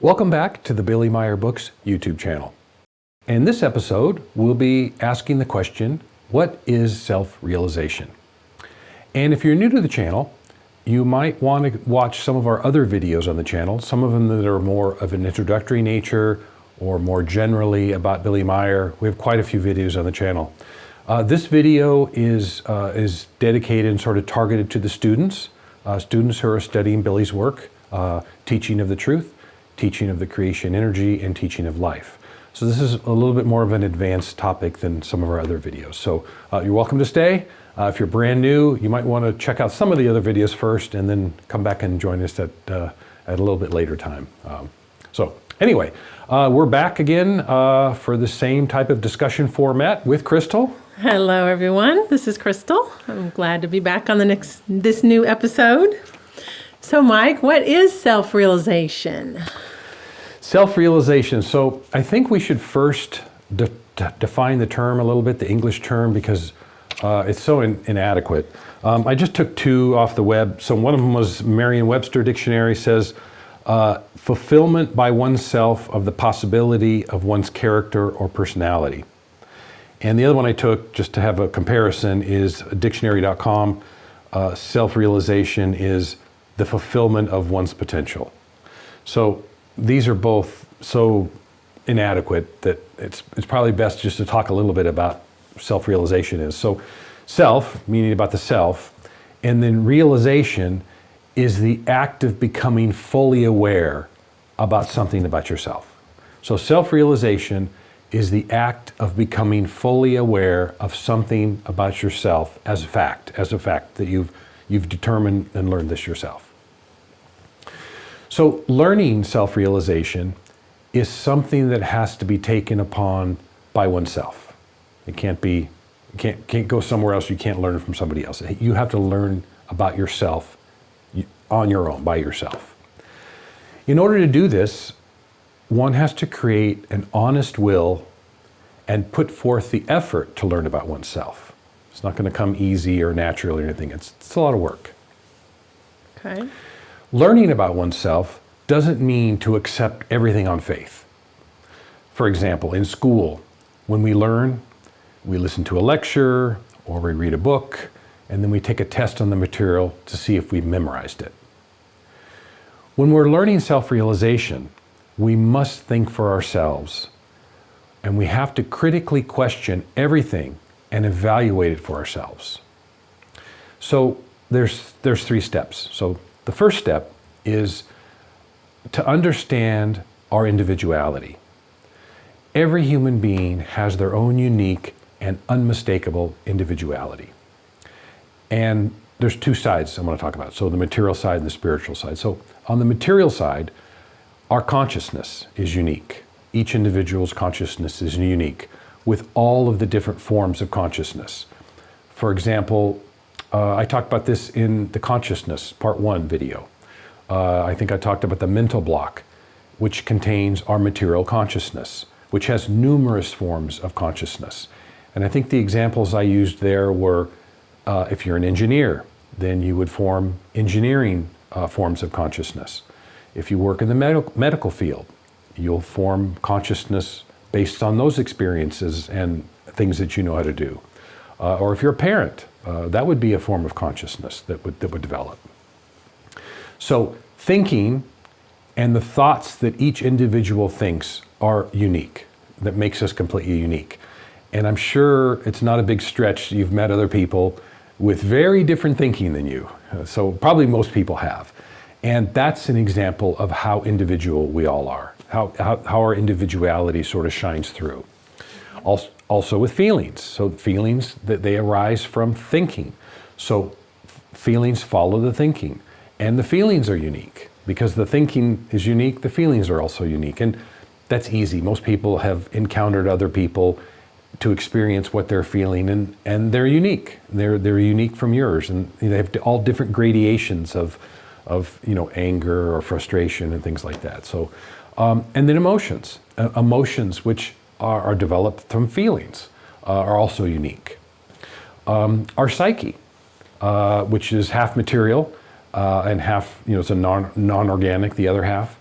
Welcome back to the Billy Meier Books YouTube channel. In this episode, we'll be asking the question, what is self-realization? And if you're new to the channel, you might want to watch some of our other videos on the channel, some of them that are more of an introductory nature or more generally about Billy Meier. We have quite a few videos on the channel. This video is dedicated and sort of targeted to the students who are studying Billy's work, teaching of the truth, teaching of the creation energy, and teaching of life. So this is a little bit more of an advanced topic than some of our other videos. So you're welcome to stay. If you're brand new, you might want to check out some of the other videos first and then come back and join us at a little bit later time. So anyway, we're back again for the same type of discussion format with Crystal. Hello everyone, this is Crystal. I'm glad to be back on this new episode. So Mike, what is self-realization? Self-realization. So I think we should first define the term a little bit, the English term, because it's so inadequate. I just took two off the web. So one of them was Merriam-Webster Dictionary says, fulfillment by oneself of the possibility of one's character or personality. And the other one I took, just to have a comparison, is dictionary.com. Self-realization is the fulfillment of one's potential. So these are both so inadequate that it's probably best just to talk a little bit about self-realization is. So self, meaning about the self, and then realization is the act of becoming fully aware about something about yourself. So self-realization is the act of becoming fully aware of something about yourself as a fact that you've determined and learned this yourself. So learning self-realization is something that has to be taken upon by oneself. It can't go somewhere else. You can't learn it from somebody else. You have to learn about yourself on your own, by yourself. In order to do this, one has to create an honest will and put forth the effort to learn about oneself. It's not going to come easy or naturally or anything. It's a lot of work. Okay. Learning about oneself doesn't mean to accept everything on faith. For example, in school, when we learn, we listen to a lecture or we read a book, and then we take a test on the material to see if we've memorized it. When we're learning self-realization, we must think for ourselves, and we have to critically question everything and evaluate it for ourselves. So there's three steps. So the first step is to understand our individuality. Every human being has their own unique and unmistakable individuality. And there's two sides I want to talk about. So the material side and the spiritual side. So on the material side, our consciousness is unique. Each individual's consciousness is unique with all of the different forms of consciousness. For example, I talked about this in the Consciousness Part 1 video. I think I talked about the mental block, which contains our material consciousness, which has numerous forms of consciousness. And I think the examples I used there were, if you're an engineer, then you would form engineering forms of consciousness. If you work in the medical field, you'll form consciousness based on those experiences and things that you know how to do. Or if you're a parent, that would be a form of consciousness that would develop. So thinking and the thoughts that each individual thinks are unique, that makes us completely unique. And I'm sure it's not a big stretch. You've met other people with very different thinking than you. So probably most people have. And that's an example of how individual we all are, how our individuality sort of shines through. Also with feelings. So feelings, that they arise from thinking. So feelings follow the thinking. And the feelings are unique. Because the thinking is unique, the feelings are also unique. And that's easy. Most people have encountered other people to experience what they're feeling, and they're unique. They're unique from yours. And they have all different gradations of anger or frustration and things like that. So, and then emotions. Emotions which are developed from feelings are also unique. Our psyche, which is half material and half, it's a non-organic, the other half.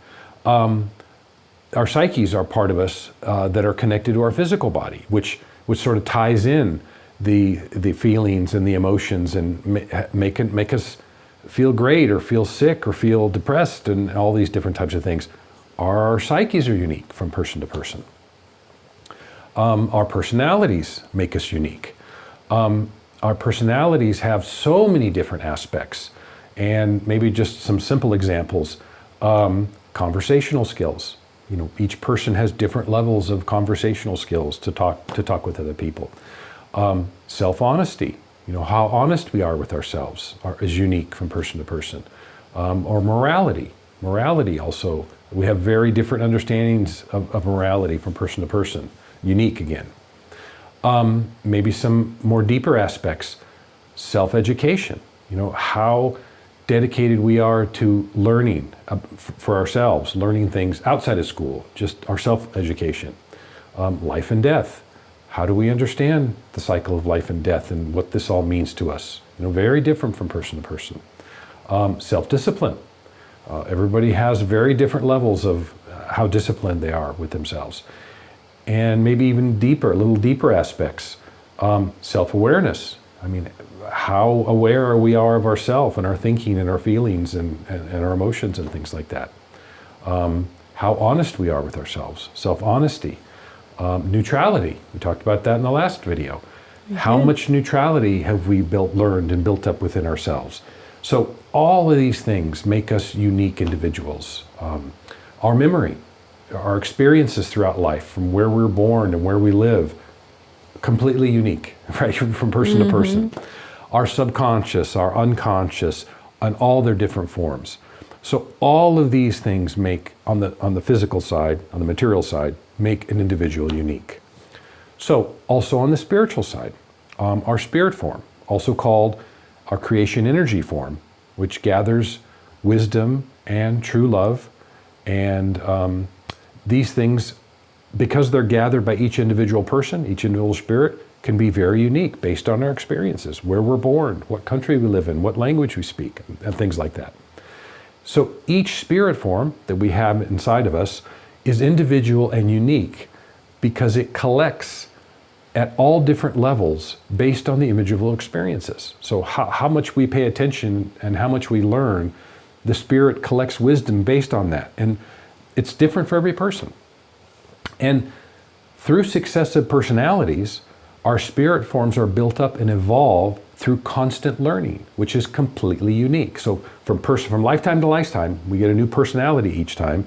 our psyches are part of us that are connected to our physical body, which sort of ties in the feelings and the emotions and make us feel great or feel sick or feel depressed and all these different types of things. Our psyches are unique from person to person. Our personalities make us unique. Our personalities have so many different aspects, and maybe just some simple examples. Conversational skills. Each person has different levels of conversational skills to talk with other people. Self-honesty. How honest we are with ourselves is unique from person to person. Or morality. Morality also. We have very different understandings of morality from person to person. Unique again. Maybe some more deeper aspects. Self-education. How dedicated we are to learning for ourselves, learning things outside of school, just our self-education. Life and death. How do we understand the cycle of life and death and what this all means to us? Very different from person to person. Self-discipline. Everybody has very different levels of how disciplined they are with themselves. And maybe even deeper, a little deeper aspects. Self-awareness. How aware we are of ourselves and our thinking and our feelings and our emotions and things like that. How honest we are with ourselves. Self-honesty. Neutrality. We talked about that in the last video. How much neutrality have we learned and built up within ourselves? So all of these things make us unique individuals. Our memory, our experiences throughout life, from where we're born and where we live, completely unique, right, from person to person. Our subconscious, our unconscious, and all their different forms. So all of these things make, on the physical side, on the material side, make an individual unique. So also on the spiritual side, our spirit form, also called our creation energy form, which gathers wisdom and true love. And these things, because they're gathered by each individual person, each individual spirit, can be very unique based on our experiences, where we're born, what country we live in, what language we speak, and things like that. So each spirit form that we have inside of us is individual and unique because it collects at all different levels based on the individual experiences. So how much we pay attention and how much we learn, the spirit collects wisdom based on that. And it's different for every person. And through successive personalities, our spirit forms are built up and evolve through constant learning, which is completely unique. So from lifetime to lifetime, we get a new personality each time.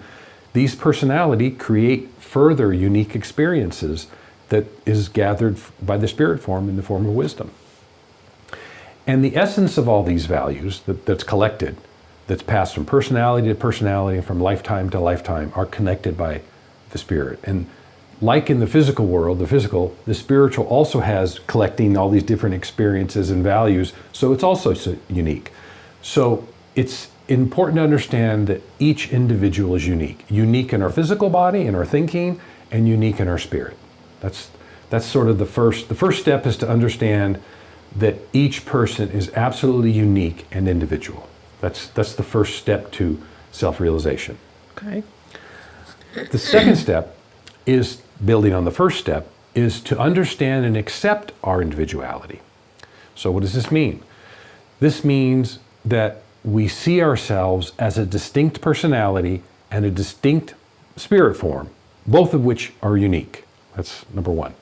These personality create further unique experiences that is gathered by the spirit form in the form of wisdom. And the essence of all these values that's collected, that's passed from personality to personality and from lifetime to lifetime, are connected by the spirit. And like in the physical world, the spiritual also has collecting all these different experiences and values, so it's also so unique. So it's important to understand that each individual is unique. Unique in our physical body, in our thinking, and unique in our spirit. That's sort of the first step is to understand that each person is absolutely unique and individual. That's the first step to self-realization. Okay. The second step is, building on the first step, is to understand and accept our individuality. So what does this mean? This means that we see ourselves as a distinct personality and a distinct spirit form, both of which are unique. That's number one.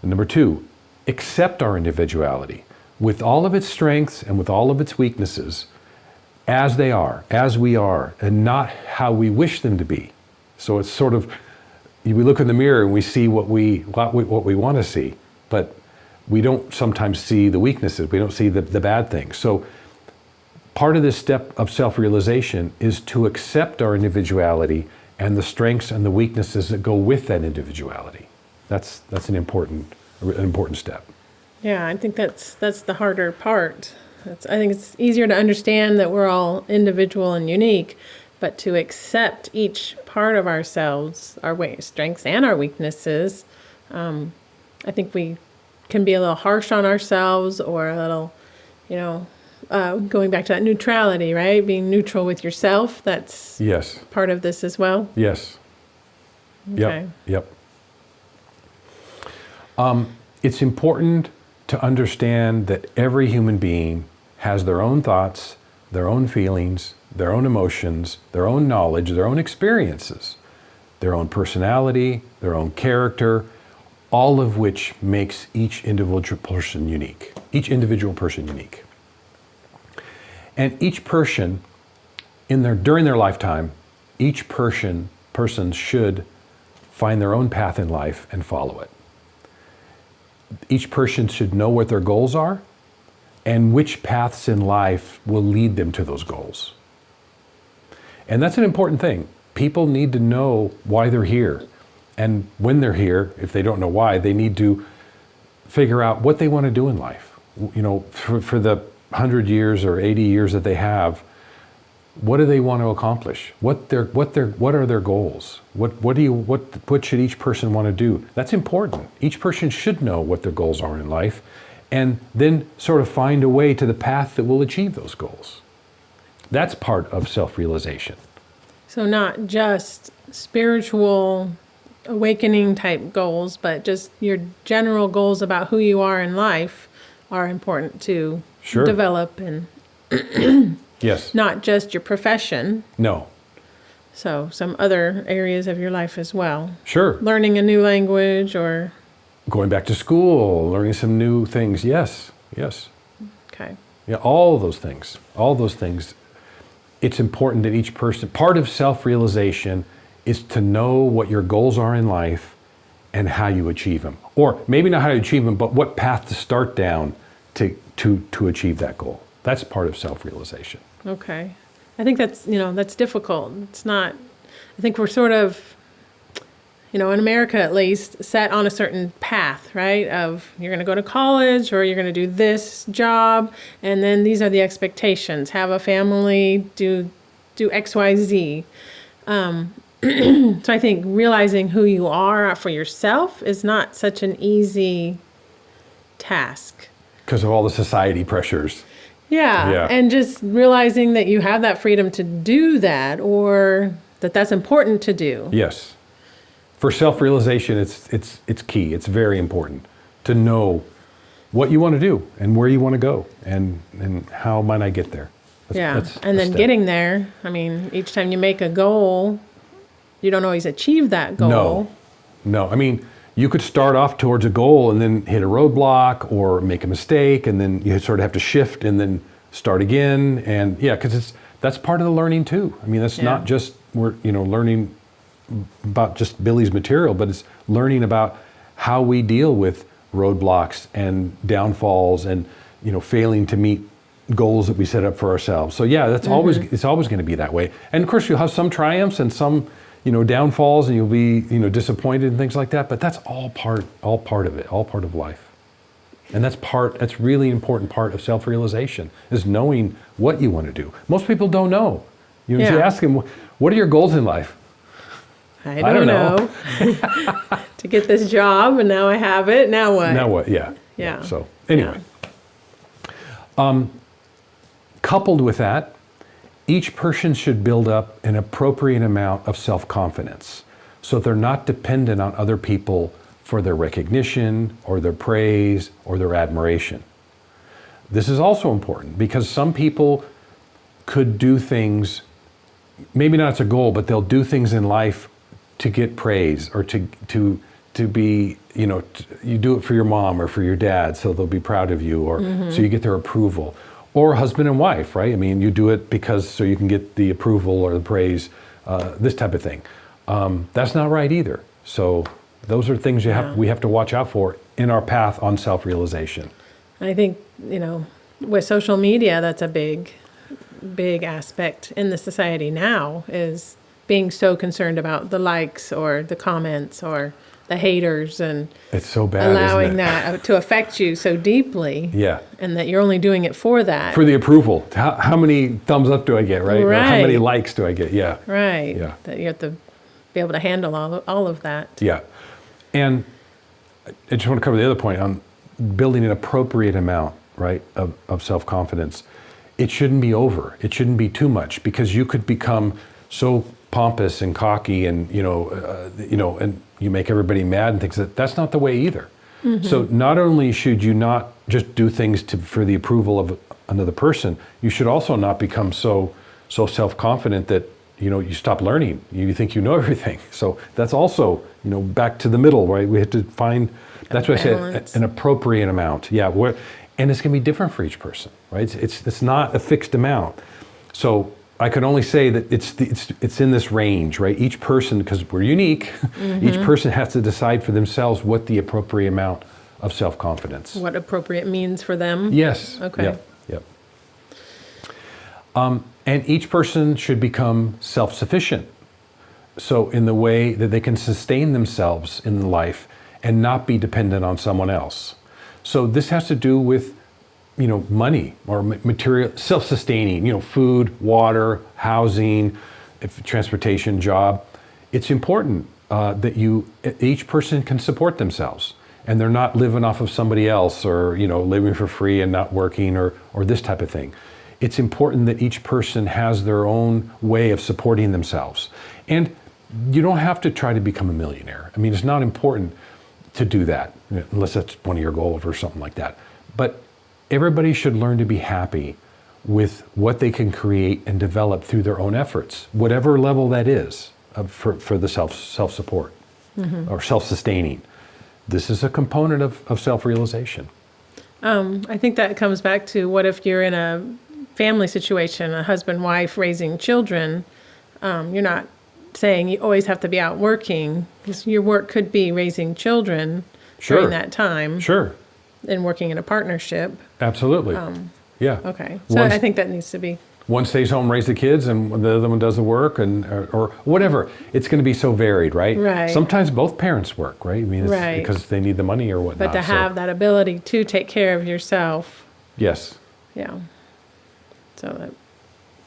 And number two, accept our individuality with all of its strengths and with all of its weaknesses as they are, as we are, and not how we wish them to be. So it's sort of, we look in the mirror and we see what we want to see, but we don't sometimes see the weaknesses. We don't see the bad things. So part of this step of self-realization is to accept our individuality and the strengths and the weaknesses that go with that individuality. That's an important step. Yeah, I think that's the harder part. I think it's easier to understand that we're all individual and unique, but to accept each part of ourselves, our strengths and our weaknesses, I think we can be a little harsh on ourselves, or a little, going back to that neutrality, right? Being neutral with yourself, that's yes, part of this as well. Yes, Okay. Yep. It's important to understand that every human being has their own thoughts, their own feelings, their own emotions, their own knowledge, their own experiences, their own personality, their own character, all of which makes each individual person unique. And each person during their lifetime, each person should find their own path in life and follow it. Each person should know what their goals are and which paths in life will lead them to those goals. And that's an important thing. People need to know why they're here. And when they're here, if they don't know why, they need to figure out what they want to do in life. You know, for the 100 years or 80 years that they have, what do they want to accomplish? What are their goals? What should each person want to do? That's important. Each person should know what their goals are in life, and then sort of find a way to the path that will achieve those goals. That's part of self-realization. So not just spiritual awakening type goals, but just your general goals about who you are in life are important to Sure. develop, and Yes. not just your profession. No. So some other areas of your life as well. Sure. Learning a new language or, Going back to school, learning some new things. Yes. okay. Yeah, all those things. It's important that each person, part of self-realization is to know what your goals are in life and how you achieve them. Or maybe not how to achieve them, but what path to start down to achieve that goal. That's part of self-realization. Okay. I think that's difficult. It's not, I think we're sort of, in America at least, set on a certain path, right? Of you're going to go to college or you're going to do this job, and then these are the expectations. Have a family, do X, Y, Z. So I think realizing who you are for yourself is not such an easy task. Because of all the society pressures. Yeah, and just realizing that you have that freedom to do that, or that's important to do. Yes. For self-realization, it's key. It's very important to know what you want to do and where you want to go and how might I get there. That's and then getting there, I mean, each time you make a goal, you don't always achieve that goal. No. I mean, you could start off towards a goal and then hit a roadblock or make a mistake, and then you sort of have to shift and then start again. And because that's part of the learning too. I mean, that's not just learning about just Billy's material, but it's learning about how we deal with roadblocks and downfalls and failing to meet goals that we set up for ourselves. So that's it's always going to be that way. And of course, you'll have some triumphs and some downfalls, and you'll be disappointed and things like that. But that's all part of it, all part of life. And that's really important part of self-realization, is knowing what you want to do. Most people don't know. If you ask them, what are your goals in life? I don't know. To get this job, and now I have it. Now what? Now what? Yeah. So anyway, coupled with that, each person should build up an appropriate amount of self-confidence, so they're not dependent on other people for their recognition or their praise or their admiration. This is also important because some people could do things, maybe not as a goal, but they'll do things in life to get praise or to be, you do it for your mom or for your dad, so they'll be proud of you, or so you get their approval. Or husband and wife, right? I mean, you do it so you can get the approval or the praise, this type of thing. That's not right either. So those are things we have to watch out for in our path on self-realization. I think, with social media, that's a big aspect in the society now, is being so concerned about the likes or the comments or the haters, and it's so bad, allowing isn't it? that to affect you so deeply. Yeah. And that you're only doing it for that. For the approval. How many thumbs up do I get, right? Right. Or how many likes do I get? Yeah. Right. Yeah. That you have to be able to handle all of that. Yeah. And I just want to cover the other point on building an appropriate amount, right, of self-confidence. It shouldn't be over. It shouldn't be too much, because you could become so pompous and cocky and, and you make everybody mad and things that's not the way either. So not only should you not just do things for the approval of another person, you should also not become so self-confident that, you stop learning. You think you know everything. So that's also, back to the middle, right? We have to find, that's why I said an appropriate amount. Yeah, and it's going to be different for each person, right? It's not a fixed amount. So I can only say that it's in this range, right? Each person, because we're unique, each person has to decide for themselves what the appropriate amount of self-confidence. What appropriate means for them? Yes. Okay. Yep. And each person should become self-sufficient. So in the way that they can sustain themselves in life and not be dependent on someone else. So this has to do with money or material, self-sustaining, food, water, housing, transportation, job. It's important that each person can support themselves and they're not living off of somebody else or, living for free and not working or this type of thing. It's important that each person has their own way of supporting themselves. And you don't have to try to become a millionaire. I mean, it's not important to do that unless that's one of your goals or something like that. But everybody should learn to be happy with what they can create and develop through their own efforts, whatever level that is for the self-support or self-sustaining. This is a component of self-realization. I think that comes back to what if you're in a family situation, a husband, wife raising children, you're not saying you always have to be out working, because your work could be raising children during that time. Sure. And working in a partnership. Absolutely. Yeah. Okay. So I think that needs to be. One stays home, raise the kids, and the other one does the work, or whatever. It's going to be so varied, right? Right. Sometimes both parents work, right? I mean, it's right. because they need the money or whatnot. But to have that ability to take care of yourself. Yes. Yeah. So that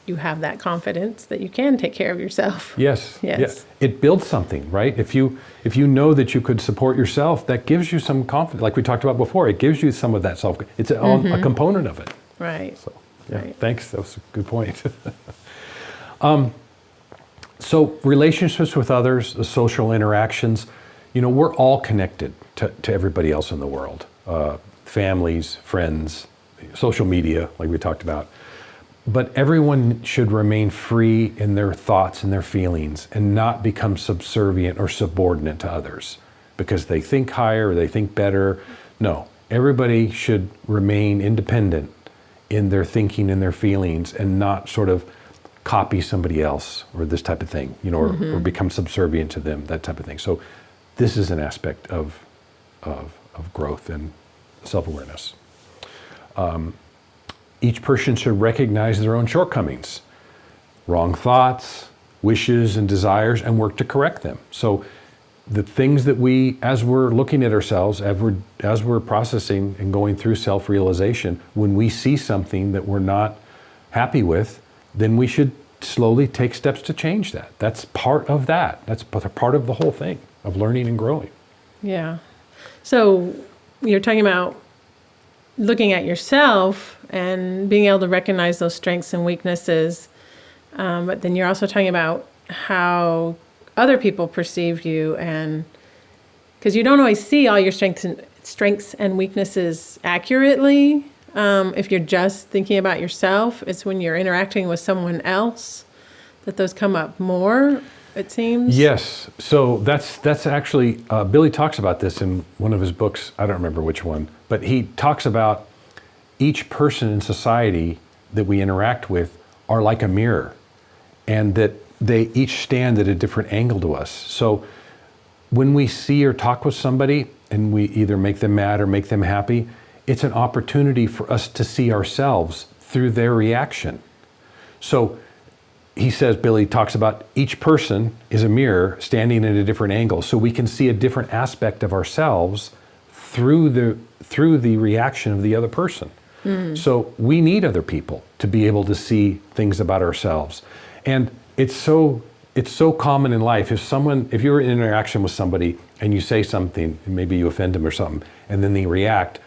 you have that confidence that you can take care of yourself. Yes. Yes. Yeah. It builds something, right? If you know that you could support yourself, that gives you some confidence. Like we talked about before, it gives you some of that self. It's a component of it. Right. So, yeah. Right. Thanks. That was a good point. So relationships with others, the social interactions, we're all connected to everybody else in the world. Families, friends, social media, like we talked about. But everyone should remain free in their thoughts and their feelings and not become subservient or subordinate to others because they think higher or they think better. No, everybody should remain independent in their thinking and their feelings and not sort of copy somebody else or this type of thing, or become subservient to them, that type of thing. So this is an aspect of growth and self-awareness. Each person should recognize their own shortcomings, wrong thoughts, wishes, and desires, and work to correct them. So the things that as we're looking at ourselves, as we're processing and going through self-realization, when we see something that we're not happy with, then we should slowly take steps to change that. That's part of that. That's part of the whole thing of learning and growing. Yeah. So you're talking about looking at yourself and being able to recognize those strengths and weaknesses. But then you're also talking about how other people perceive you, and because you don't always see all your strengths and weaknesses accurately. If you're just thinking about yourself, it's when you're interacting with someone else that those come up more, it seems. Yes. So that's actually, Billy talks about this in one of his books. I don't remember which one, but he talks about each person in society that we interact with are like a mirror, and that they each stand at a different angle to us. So when we see or talk with somebody and we either make them mad or make them happy, it's an opportunity for us to see ourselves through their reaction. So he says, Billy talks about each person is a mirror standing at a different angle, so we can see a different aspect of ourselves through the reaction of the other person. So we need other people to be able to see things about ourselves. And it's so common in life. If you're in interaction with somebody and you say something, and maybe you offend them or something, and then they react,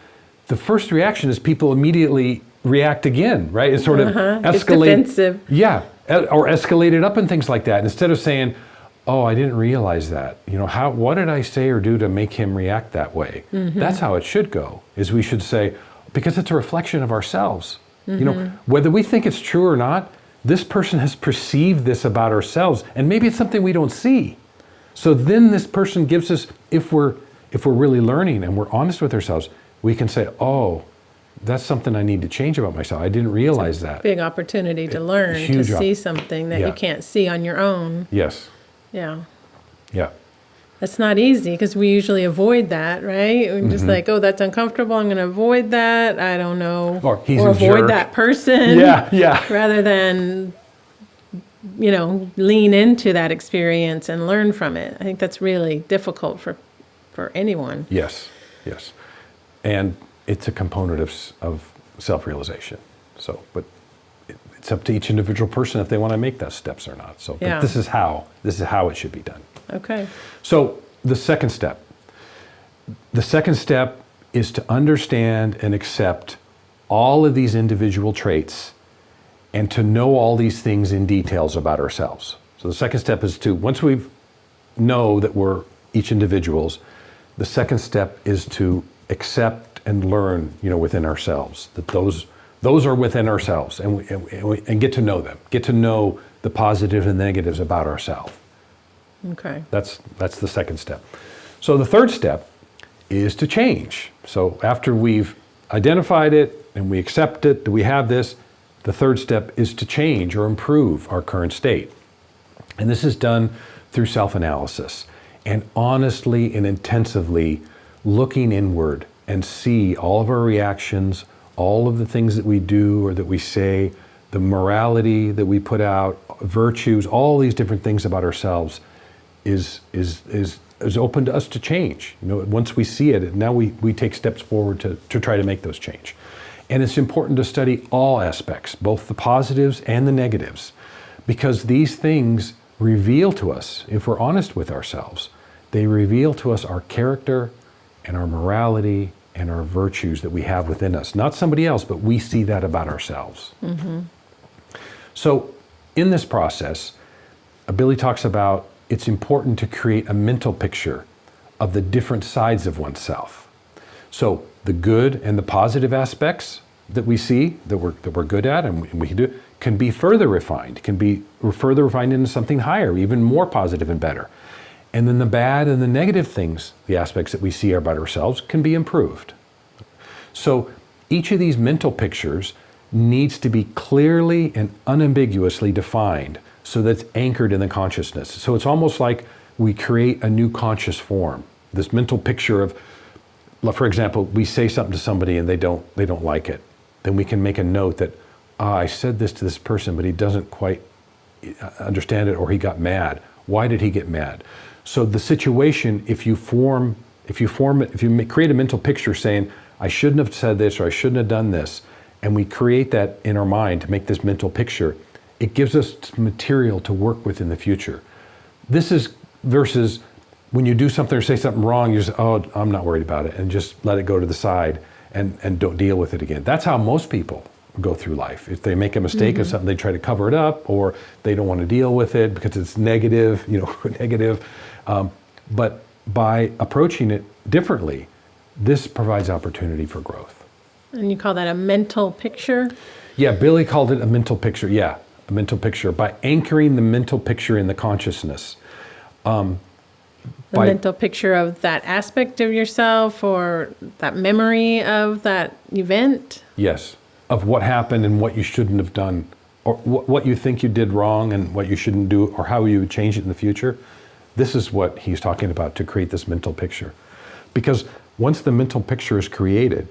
the first reaction is people immediately react again, right? It sort of escalates. It's defensive. Yeah. or escalated up and things like that. Instead of saying, oh, I didn't realize that. What did I say or do to make him react that way? That's how it should go, is we should say, because it's a reflection of ourselves. Whether we think it's true or not, this person has perceived this about ourselves, and maybe it's something we don't see. So then this person gives us, if we're really learning and we're honest with ourselves, we can say, oh, that's something I need to change about myself. I didn't realize that. Big opportunity to learn, to see something that you can't see on your own. Yes. Yeah. Yeah. That's not easy because we usually avoid that, right? We're just like, oh, that's uncomfortable. I'm going to avoid that. I don't know. Or he's or a avoid jerk. that person. Yeah. Rather than, lean into that experience and learn from it. I think that's really difficult for anyone. Yes. And it's a component of self-realization. So, but it's up to each individual person if they want to make those steps or not. So, but this is how it should be done. Okay. So the second step is to understand and accept all of these individual traits and to know all these things in details about ourselves. So the second step is to, once we know that we're each individuals, the second step is to accept and learn, within ourselves, that those are within ourselves, and get to know them, get to know the positives and negatives about ourselves. Okay. That's the second step. So the third step is to change. So after we've identified it and we accept it, that we have this, the third step is to change or improve our current state. And this is done through self-analysis and honestly and intensively looking inward and see all of our reactions, all of the things that we do or that we say, the morality that we put out, virtues, all these different things about ourselves is open to us to change. Once we see it, now we take steps forward to try to make those change. And it's important to study all aspects, both the positives and the negatives, because these things reveal to us, if we're honest with ourselves, they reveal to us our character and our morality and our virtues that we have within us. Not somebody else, but we see that about ourselves. So in this process, Billy talks about it's important to create a mental picture of the different sides of oneself. So the good and the positive aspects that we see, that we're good at and we do, can be further refined, into something higher, even more positive and better. And then the bad and the negative things, the aspects that we see about ourselves, can be improved. So each of these mental pictures needs to be clearly and unambiguously defined so that's anchored in the consciousness. So it's almost like we create a new conscious form. This mental picture of, for example, we say something to somebody and they don't like it. Then we can make a note that, I said this to this person, but he doesn't quite understand it, or he got mad. Why did he get mad? So the situation, if you create a mental picture saying, I shouldn't have said this, or I shouldn't have done this, and we create that in our mind to make this mental picture, it gives us material to work with in the future. This is versus when you do something or say something wrong, you just, oh, I'm not worried about it, and just let it go to the side and don't deal with it again. That's how most people go through life. If they make a mistake of something, they try to cover it up, or they don't want to deal with it because it's negative, negative. But by approaching it differently, this provides opportunity for growth. And you call that a mental picture? Yeah, Billy called it a mental picture. Yeah, a mental picture. By anchoring the mental picture in the consciousness. The mental picture of that aspect of yourself or that memory of that event? Yes, of what happened and what you shouldn't have done, or what you think you did wrong and what you shouldn't do, or how you would change it in the future. This is what he's talking about, to create this mental picture. Because once the mental picture is created,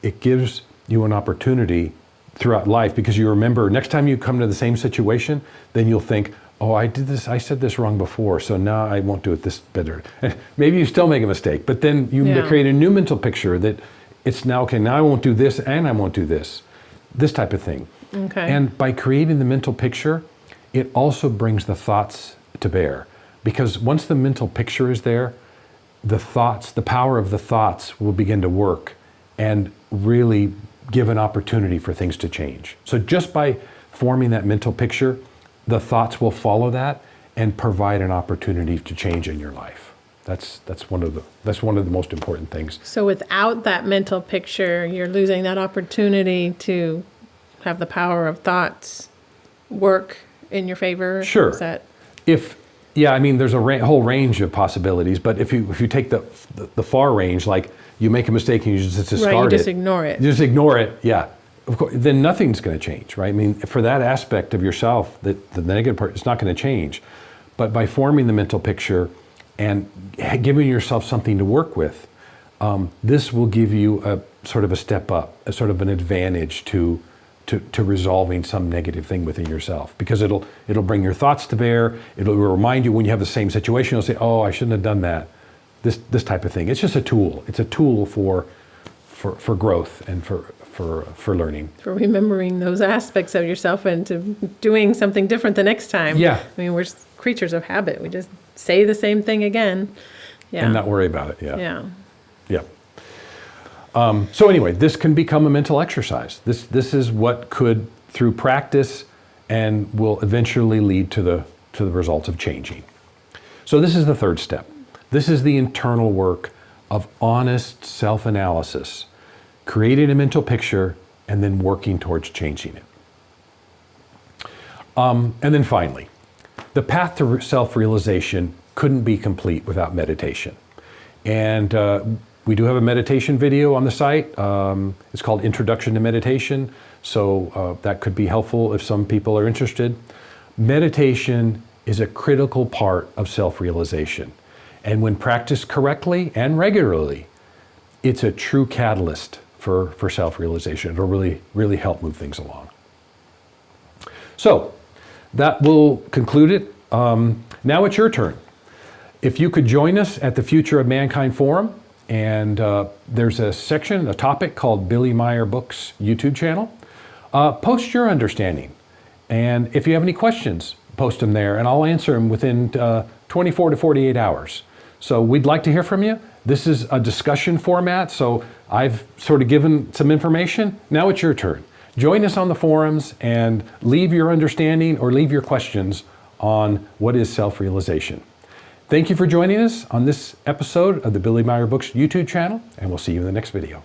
it gives you an opportunity throughout life, because you remember next time you come to the same situation, then you'll think, oh, I said this wrong before, so now I won't do it this better. Maybe you still make a mistake, but then you create a new mental picture that it's now, okay, now I won't do this and I won't do this type of thing. Okay. And by creating the mental picture, it also brings the thoughts to bear. Because once the mental picture is there, the power of the thoughts will begin to work and really give an opportunity for things to change. So just by forming that mental picture, the thoughts will follow that and provide an opportunity to change in your life. That's one of the most important things. So without that mental picture, you're losing that opportunity to have the power of thoughts work in your favor. Sure. Is that... I mean, there's a whole range of possibilities, but if you take the far range, like you make a mistake and you just discard it. Right, you just ignore it. You just ignore it, yeah. Of course, then nothing's going to change, right? I mean, for that aspect of yourself, the negative part, it's not going to change. But by forming the mental picture and giving yourself something to work with, this will give you a sort of a step up, a sort of an advantage to resolving some negative thing within yourself, because it'll bring your thoughts to bear. It'll remind you when you have the same situation. You'll say, "Oh, I shouldn't have done that." This type of thing. It's just a tool. It's a tool for growth and for learning. For remembering those aspects of yourself and to doing something different the next time. Yeah. I mean, we're creatures of habit. We just say the same thing again. Yeah. And not worry about it. Yeah. Yeah. Yeah. So anyway, this can become a mental exercise. This is what could, through practice, and will eventually lead to the results of changing. So this is the third step. This is the internal work of honest self-analysis, creating a mental picture and then working towards changing it. And then finally, the path to self-realization couldn't be complete without meditation. And we do have a meditation video on the site. It's called Introduction to Meditation. So that could be helpful if some people are interested. Meditation is a critical part of self-realization. And when practiced correctly and regularly, it's a true catalyst for self-realization. It'll really, really help move things along. So that will conclude it. Now it's your turn. If you could join us at the Future of Mankind Forum, and there's a section, a topic called Billy Meier Books YouTube channel. Post your understanding. And if you have any questions, post them there, and I'll answer them within 24 to 48 hours. So we'd like to hear from you. This is a discussion format, so I've sort of given some information. Now it's your turn. Join us on the forums and leave your understanding or leave your questions on what is self-realization. Thank you for joining us on this episode of the Billy Meier Books YouTube channel, and we'll see you in the next video.